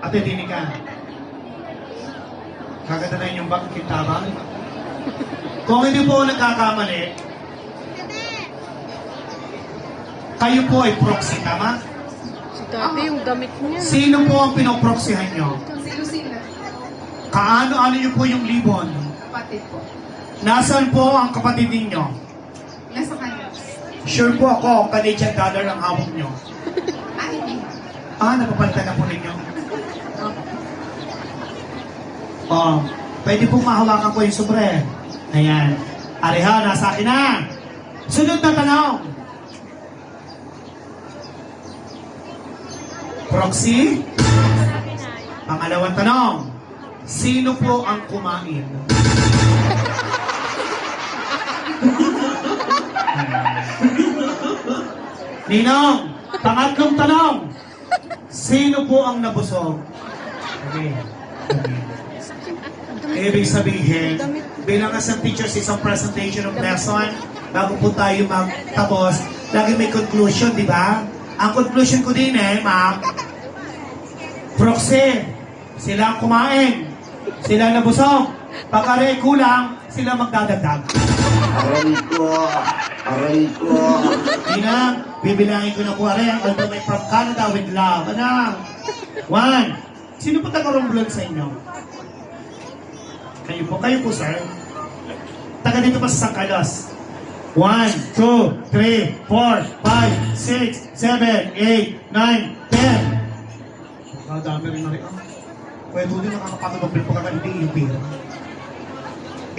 Ate, dinig ka. Kaganda na inyong kintabang. Kung hindi po nagkakamali, kayo po ay proxy, tama? Si Daddy, yung damit niya. Sino po ang pinoproxyhan nyo? Si Lucina. Kaano-ano nyo po yung libon? Kapatid po. Nasaan po ang kapatid ninyo? Nasa kanya. Sure po ako, Canadian dollar ang hawak nyo. Ay, hindi. Napapalitan na po ninyo. Pwede pong mahawakan ko yung sobre. Ayan. Areha, nasa akin na. Sunod na tanong. Proxy? Pangalawang tanong. Sino po ang kumain? Ninong, pangatlong tanong. Sino po ang nabusog? Okay. Ibig sabihin, bilang isang teacher sa isang presentation of lesson, bago po tayo magtapos, lagi may conclusion, di ba? Ang conclusion ko din ma'am, proxy, sila ang kumain, sila nabusog, pag-aray kulang, sila magdadagdag. Aray ko. Ina, bibilangin ko na po aray, ang ultimate from Canada with love. Ano? 1. Sino po taga-Romblon sa inyo? Kayo po sir. Taga dito pa sa San Carlos. 1, 2, 3, 4, 5, 6, 7, 8, 9, 10. Dami rin na rin. Pwede din nakakapatulog rin po kakalitin yung pira.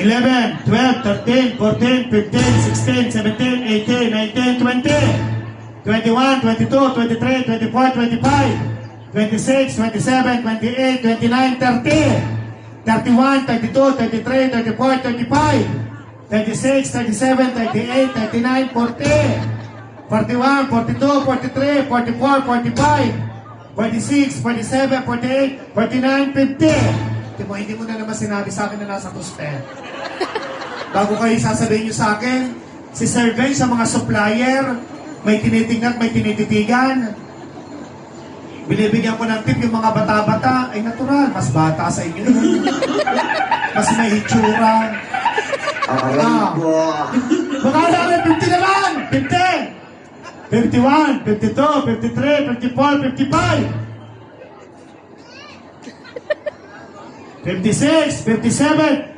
11, 12, 13, 14, 15, 16, 17, 18, 19, 20, 21, 22, 23, 24, 25, 26, 27, 28, 29, 30. 31, 32, 33, 34, 35, 36, 37, 38, 39, 40, 41, 42, 43, 44, 45, 46, 47, 48, 49, 50. Hindi mo na naman sinabi sa akin na nasa tuspe. Bago kayo sasabihin nyo sa akin, si Sir Gay sa mga supplier, may tinitingnan, may tinititigan. Binibigyan ko ng tip yung mga bata-bata, ay natural, mas bata sa inyo. Mas may hitsura. Aray ko. Baka namin 50 naman! 50! 51, 52, 53, 54, 55. 56, 57,